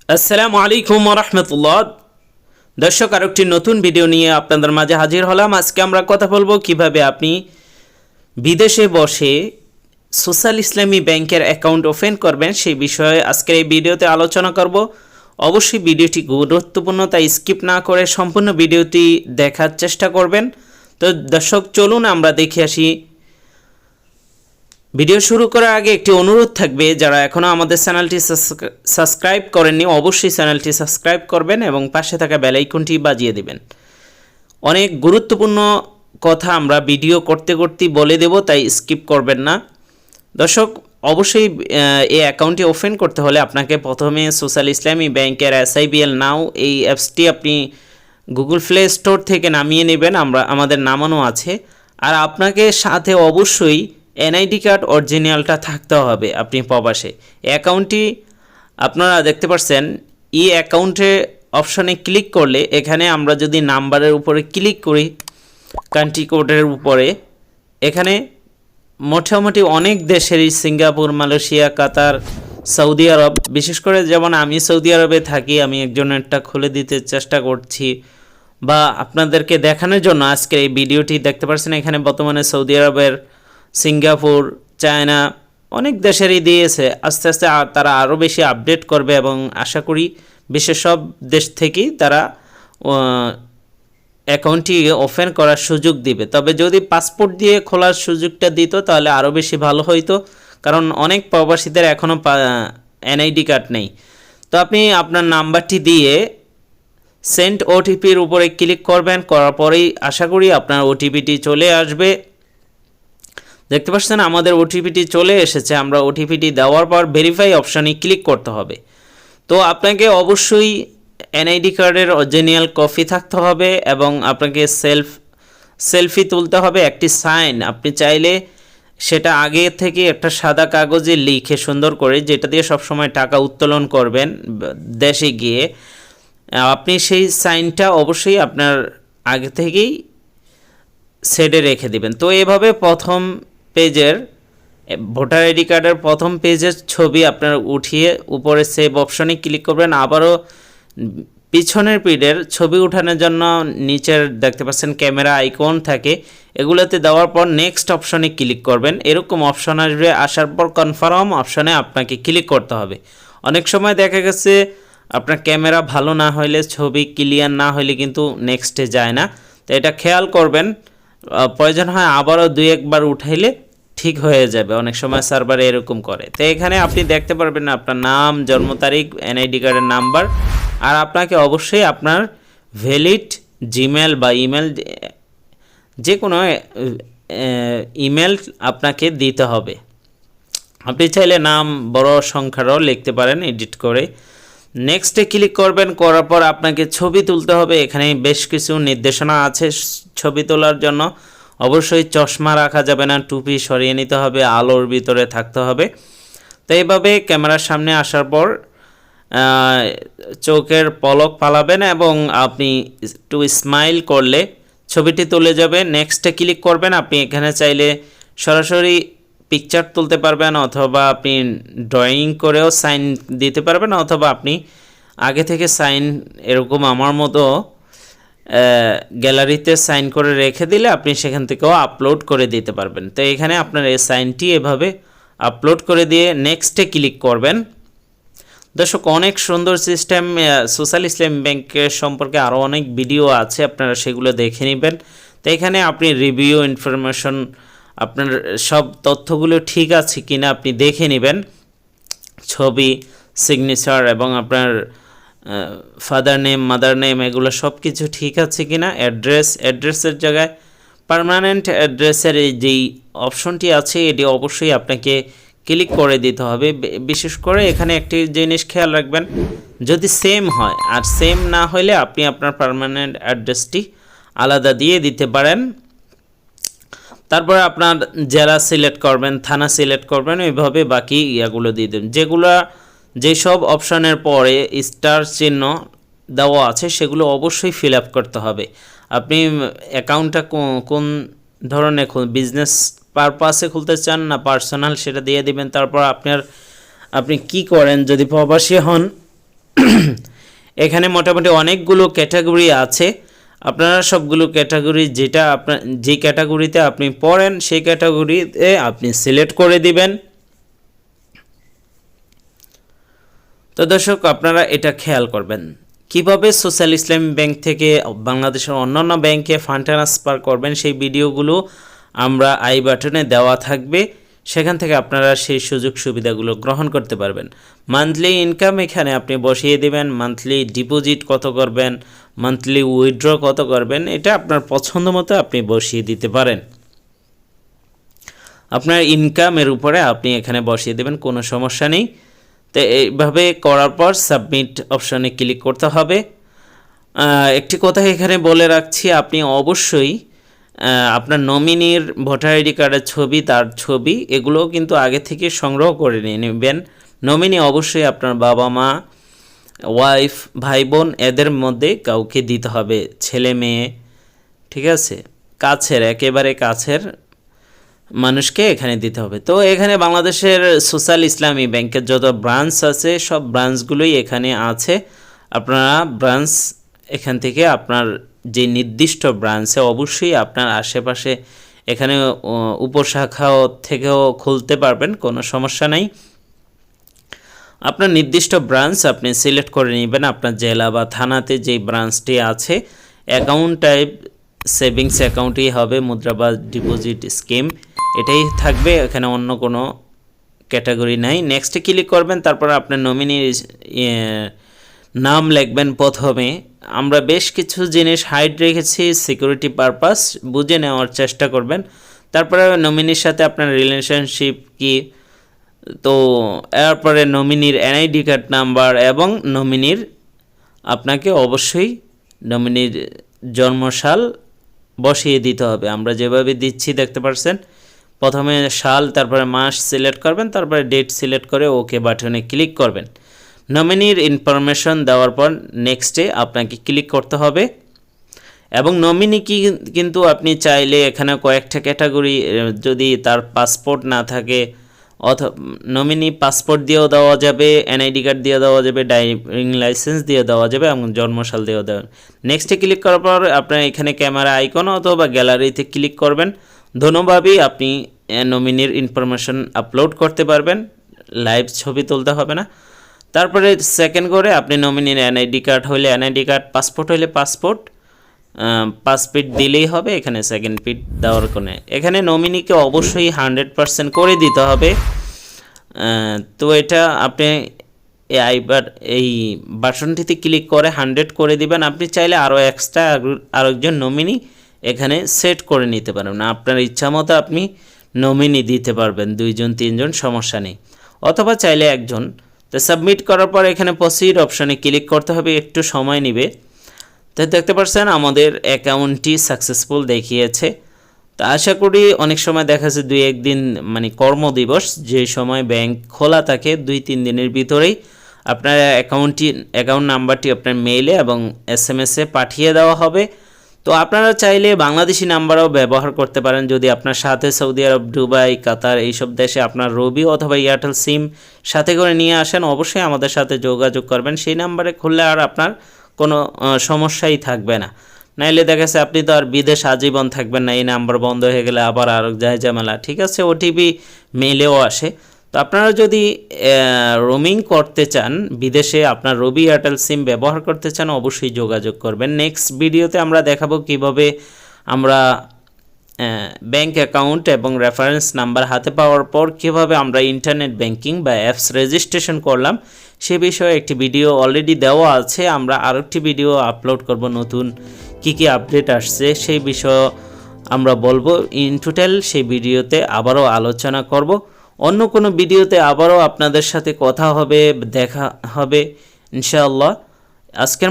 আসসালামু আলাইকুম ওয়া রাহমাতুল্লাহ। দর্শক, আরেকটি নতুন ভিডিও নিয়ে আপনাদের মাঝে হাজির হলাম। আজকে আমরা কথা বলবো কিভাবে আপনি বিদেশে বসে সোশ্যাল ইসলামী ব্যাংকের অ্যাকাউন্ট ওপেন করবেন, সেই বিষয়ে আজকের এই ভিডিওতে আলোচনা করব। অবশ্যই ভিডিওটি গুরুত্বপূর্ণ, তাই স্কিপ না করে সম্পূর্ণ ভিডিওটি দেখার চেষ্টা করবেন। তো দর্শক, চলুন আমরা দেখে আসি। ভিডিও শুরু করার আগে একটি অনুরোধ থাকবে, যারা এখনও আমাদের চ্যানেলটি সাবস্ক্রাইব করেননি অবশ্যই চ্যানেলটি সাবস্ক্রাইব করবেন এবং পাশে থাকা বেল আইকনটি বাজিয়ে দিবেন। অনেক গুরুত্বপূর্ণ কথা আমরা ভিডিও করতে করতে বলে দেব, তাই স্কিপ করবেন না। দর্শক, অবশ্যই এই অ্যাকাউন্টটি ওপেন করতে হলে আপনাকে প্রথমে সোশ্যাল ইসলামী ব্যাংকের SIB নাও এই অ্যাপসটি আপনি গুগল প্লে স্টোর থেকে নামিয়ে নেবেন, আমাদের নামানো আছে। আর আপনাকে সাথে অবশ্যই NID কার্ড অরিজিনালটা থাকতে হবে। আপনি প্রবাসে অ্যাকাউন্টটি আপনারা দেখতে পাচ্ছেন, অ্যাকাউন্টে অপশনে ক্লিক করলে এখানে আমরা যদি নাম্বারের উপরে ক্লিক করি, কান্ট্রি কোডের উপরে, এখানে মোটামুটি অনেক দেশেরই সিঙ্গাপুর, মালয়েশিয়া, কাতার, সৌদি আরব, বিশেষ করে যেমন আমি সৌদি আরবে থাকি, আমি একজনেরটা খুলে দিতে চেষ্টা করছি বা আপনাদেরকে দেখানোর জন্য আজকের এই ভিডিওটি দেখতে পাচ্ছেন। এখানে বর্তমানে সৌদি আরবের, সিঙ্গাপুর, চায়না অনেক দেশেরই দিয়েছে। আস্তে আস্তে তারা আরও বেশি আপডেট করবে এবং আশা করি বিশ্বের সব দেশ থেকেই তারা অ্যাকাউন্টটি ওপেন করার সুযোগ দিবে। তবে যদি পাসপোর্ট দিয়ে খোলার সুযোগটা দিত তাহলে আরও বেশি ভালো হইতো, কারণ অনেক প্রবাসীদের এখনও NID কার্ড নেই। তো আপনি আপনার নাম্বারটি দিয়ে সেন্ড OTPর উপরে ক্লিক করবেন, করার পরেই আশা করি আপনার OTPটি চলে আসবে। দেখতে পাচ্ছেন আমাদের OTPটি চলে এসেছে। আমরা OTPটি দেওয়ার পর ভেরিফাই অপশানে ক্লিক করতে হবে। তো আপনাকে অবশ্যই NID কার্ডের অরিজিনাল কপি থাকতে হবে এবং আপনাকে সেলফি তুলতে হবে। একটি সাইন আপনি চাইলে সেটা আগে থেকে একটা সাদা কাগজে লিখে সুন্দর করে, যেটা দিয়ে সবসময় টাকা উত্তোলন করবেন দেশে গিয়ে, আপনি সেই সাইনটা অবশ্যই আপনার আগে থেকেই সেটে রেখে দিবেন। তো এভাবে প্রথম পেজের ভোটার ID কার্ডের প্রথম পেজের ছবি আপনার উঠিয়ে উপরে সেভ অপশনে ক্লিক করবেন। আবারও পিছনের পেজের ছবি উঠানোর জন্য নিচের দেখতে পাচ্ছেন ক্যামেরা আইকন থাকে, এগুলোতে দেওয়ার পর নেক্সট অপশনে ক্লিক করবেন। এরকম অপশন আসবে, আসার পর কনফার্ম অপশনে আপনাকে ক্লিক করতে হবে। অনেক সময় দেখা গেছে আপনার ক্যামেরা ভালো না হলে, ছবি ক্লিয়ার না হলে কিন্তু নেক্সটে যায় না। তো এটা খেয়াল করবেন, প্রয়োজন হয় আবারও 2-1 বার উঠাইলে ঠিক হয়ে যাবে। অনেক সময় সার্ভারে এরকম করে। তো এখানে আপনি দেখতে পারবেন আপনার নাম, জন্ম তারিখ, NID কার্ডের নাম্বার, আর আপনাকে অবশ্যই আপনার ভ্যালিড জিমেল বা ইমেল, যে কোনো ইমেল আপনাকে দিতে হবে। আপনি চাইলে নাম বড় সংখ্যারও লিখতে পারেন এডিট করে। নেক্সটে ক্লিক করবেন, করার পর আপনাকে ছবি তুলতে হবে। এখানে বেশ কিছু নির্দেশনা আছে ছবি তোলার জন্য। অবশ্যই চশমা রাখা যাবে না, টুপি সরিয়ে নিতে হবে, আলোর ভিতরে থাকতে হবে। তো এইভাবে ক্যামেরার সামনে আসার পর চোখের পলক ফালাবেন এবং আপনি একটু স্মাইল করলে ছবিটি তুলে যাবে। নেক্সটে ক্লিক করবেন। আপনি এখানে চাইলে সরাসরি পিকচার তুলতে পারবেন, অথবা আপনি ড্রয়িং করেও সাইন দিতে পারবেন, অথবা আপনি আগে থেকে সাইন এরকম আমার মতো গ্যালারিতে সাইন করে রেখে দিলে আপনি সেখান থেকেও আপলোড করে দিতে পারবেন। তো এখানে আপনার এই সাইনটি এভাবে আপলোড করে দিয়ে নেক্সটে ক্লিক করবেন। দর্শক, অনেক সুন্দর সিস্টেম। সোশ্যাল ইসলামী ব্যাংকের সম্পর্কে আরও অনেক ভিডিও আছে, আপনারা সেগুলো দেখে নেবেন। তো এখানে আপনি রিভিউ ইনফরমেশন, আপনার সব তথ্যগুলো ঠিক আছে কিনা আপনি দেখে নেবেন। ছবি, সিগনেচার এবং আপনার ফাদার নেম, মাদার নেম, এগুলো সব কিছু ঠিক আছে কিনা। অ্যাড্রেসের জায়গায় পার্মানেন্ট অ্যাড্রেসের এই যেই অপশনটি আছে এটি অবশ্যই আপনাকে ক্লিক করে দিতে হবে। বিশেষ করে এখানে একটি জিনিস খেয়াল রাখবেন, যদি সেম হয়, আর সেম না হলে আপনি আপনার পার্মানেন্ট অ্যাড্রেসটি আলাদা দিয়ে দিতে পারেন। তারপরে আপনার জেলা সিলেক্ট করবেন, থানা সিলেক্ট করবেন, এইভাবে বাকি ইয়াগুলো দিয়ে দেবেন। যেসব অপশানের পরে স্টার চিহ্ন দেওয়া আছে সেগুলো অবশ্যই ফিল আপ করতে হবে। আপনি অ্যাকাউন্টটা কোন ধরনের বিজনেস পারপাসে খুলতে চান না পার্সোনাল, সেটা দিয়ে দিবেন। তারপর আপনি কি করেন, যদি প্রবাসী হন এখানে মোটামুটি অনেকগুলো ক্যাটাগরি আছে। আপনারা সবগুলো ক্যাটাগরি যেটা আপনার যে ক্যাটাগরিতে আপনি পড়েন সেই ক্যাটাগরিতে আপনি সিলেক্ট করে দিবেন। তো দর্শক, আপনারা এটা খেয়াল করবেন কিভাবে সোশ্যাল ইসলামী ব্যাংক থেকে বাংলাদেশের অন্যান্য ব্যাংকে ফান্ড ট্রান্সফার করবেন, সেই ভিডিওগুলো আমরা আই বাটনে দেওয়া থাকবে। সেখান থেকে আপনারা সেই সুযোগ সুবিধাগুলো গ্রহণ করতে পারবেন। মান্থলি ইনকাম এখানে আপনি বসিয়ে দেবেন, মান্থলি ডিপোজিট কত করবেন, মান্থলি উইথড্র কত করবেন, এটা আপনার পছন্দ মতো আপনি বসিয়ে দিতে পারেন। আপনার ইনকামের উপরে আপনি এখানে বসিয়ে দেবেন, কোনো সমস্যা নেই। তো এইভাবে করার পর সাবমিট অপশানে ক্লিক করতে হবে। একটি কথা এখানে বলে রাখছি, আপনি অবশ্যই আপনার নমিনির ভোটার আইডি কার্ডের ছবি, তার ছবি, এগুলোও কিন্তু আগে থেকে সংগ্রহ করে নিয়ে নেবেন। নমিনি অবশ্যই আপনার বাবা মা, ওয়াইফ, ভাই বোন এদের মধ্যে কাউকে দিতে হবে, ছেলে মেয়ে, ঠিক আছে, কাছের, একেবারে কাছের মানুষকে এখানে দিতে হবে। তো এখানে বাংলাদেশের সোশ্যাল ইসলামী ব্যাংকের যত ব্রাঞ্চ আছে সব ব্রাঞ্চগুলোই এখানে আছে। আপনারা ব্রাঞ্চ এখান থেকে আপনার যে নির্দিষ্ট ব্রাঞ্চে অবশ্যই আপনার আশেপাশে এখানে উপশাখাও থেকেও খুলতে পারবেন, কোনো সমস্যা নাই। আপনার নির্দিষ্ট ব্রাঞ্চ আপনি সিলেক্ট করে নেবেন। আপনার জেলা বা থানাতে যেই ব্রাঞ্চটি আছে, অ্যাকাউন্ট টাইপ সেভিংস অ্যাকাউন্টই হবে, মুদ্রা বা ডিপোজিট স্কিম এটাই থাকবে, এখানে অন্য কোনো ক্যাটাগরি নাই। নেক্সটে ক্লিক করবেন, তারপর আপনার নমিনির নাম লিখবেন। প্রথমে আমরা বেশ কিছু জিনিস হাইড রেখেছি, সিকিউরিটি পারপাস বুঝে নেওয়ার চেষ্টা করবেন। তারপরে নমিনির সাথে আপনার রিলেশনশিপ কি, তো এরপরে নমিনির এনআইডি কার্ড নাম্বার এবং নমিনির আপনাকে অবশ্যই নমিনির জন্মসাল বসিয়ে দিতে হবে। আমরা যেভাবে দিচ্ছি দেখতে পাচ্ছেন, প্রথমে সাল, তারপরে মাস সিলেক্ট করবেন, তারপরে ডেট সিলেক্ট করে ওকে বাটনে ক্লিক করবেন। নমিনির ইনফরমেশন দেওয়ার পর নেক্সটে আপনাকে ক্লিক করতে হবে। এবং নমিনি কিন্তু আপনি চাইলে এখানে কয়েকটা ক্যাটাগরি, যদি তার পাসপোর্ট না থাকে অথবা নমিনি পাসপোর্ট দিয়েও দেওয়া যাবে, এনআইডি কার্ড দিয়ে দেওয়া যাবে, ড্রাইভিং লাইসেন্স দিয়ে দেওয়া যাবে এবং জন্মসাল দিয়েও দেওয়া। নেক্সটে ক্লিক করার পর আপনার এখানে ক্যামেরা আইকন অথবা গ্যালারিতে ক্লিক করবেন। ধন্যবাদই আপনি নমিনির ইনফরমেশন আপলোড করতে পারবেন, লাইভ ছবি তুলতে হবে না। তারপরে সেকেন্ড করে আপনি নমিনির এনআইডি কার্ড হলে এনআইডি কার্ড, পাসপোর্ট হলে পাসপোর্ট, 5 ফিট দিলেই হবে, এখানে সেকেন্ড ফিট দেওয়ার কোণে। এখানে নমিনিকে অবশ্যই 100% করে দিতে হবে। তো এটা আপনি এই বাটনটিতে ক্লিক করে 100 করে দিবেন। আপনি চাইলে আরও এক্সট্রা আরেকজন নমিনি এখানে সেট করে নিতে পারেন, আপনার ইচ্ছা মতো আপনি নমিনি দিতে পারবেন, 2 জন 3 জন সমস্যা নেই, অথবা চাইলে একজন। তো সাবমিট করার পর এখানে প্রসিড অপশানে ক্লিক করতে হবে, একটু সময় নেবে। তো দেখতে পাচ্ছেন আমাদের অ্যাকাউন্টটি সাকসেসফুল দেখিয়েছে। তো আশা করি অনেক সময় দেখা যাচ্ছে 2-1 দিন মানে কর্মদিবস যে সময় ব্যাংক খোলা থাকে 2-3 দিনের ভিতরেই আপনার অ্যাকাউন্ট নাম্বারটি আপনার মেইলে এবং SMS-এ পাঠিয়ে দেওয়া হবে। তো আপনারা চাইলে বাংলাদেশি নাম্বারও ব্যবহার করতে পারেন। যদি আপনার সাথে সৌদি আরব, দুবাই, কাতার এইসব দেশে আপনার রবি অথবা এয়ারটেল সিম সাথে করে নিয়ে আসেন, অবশ্যই আমাদের সাথে যোগাযোগ করবেন। সেই নাম্বারে খুললে আর আপনার কোনো সমস্যাই থাকবে না। নাইলে দেখা যাচ্ছে আপনি তো আর বিদেশ আজীবন থাকবেন না, এই নাম্বার বন্ধ হয়ে গেলে আবার আরও যায় ঝামেলা, ঠিক আছে। ওটিপি মেইলেও আসে। তো আপনারা যদি রোমিং করতে চান, বিদেশে আপনার রবি এয়ারটেল সিম ব্যবহার করতে চান, অবশ্যই যোগাযোগ করবেন। নেক্সট ভিডিওতে আমরা দেখাবো কিভাবে আমরা ব্যাংক অ্যাকাউন্ট এবং রেফারেন্স নাম্বার হাতে পাওয়ার পর কীভাবে আমরা ইন্টারনেট ব্যাংকিং বা অ্যাপস রেজিস্ট্রেশন করলাম সে বিষয়ে একটি ভিডিও অলরেডি দেওয়া আছে। আমরা আরেকটি ভিডিও আপলোড করব, নতুন কি কি আপডেট আসছে সেই বিষয়ে আমরা বলবো। ইন টোটাল সেই ভিডিওতে আবারও আলোচনা করব। অন্য কোনো ভিডিওতে আবারও আপনাদের সাথে কথা হবে, দেখা হবে ইনশাআল্লাহ। আজকের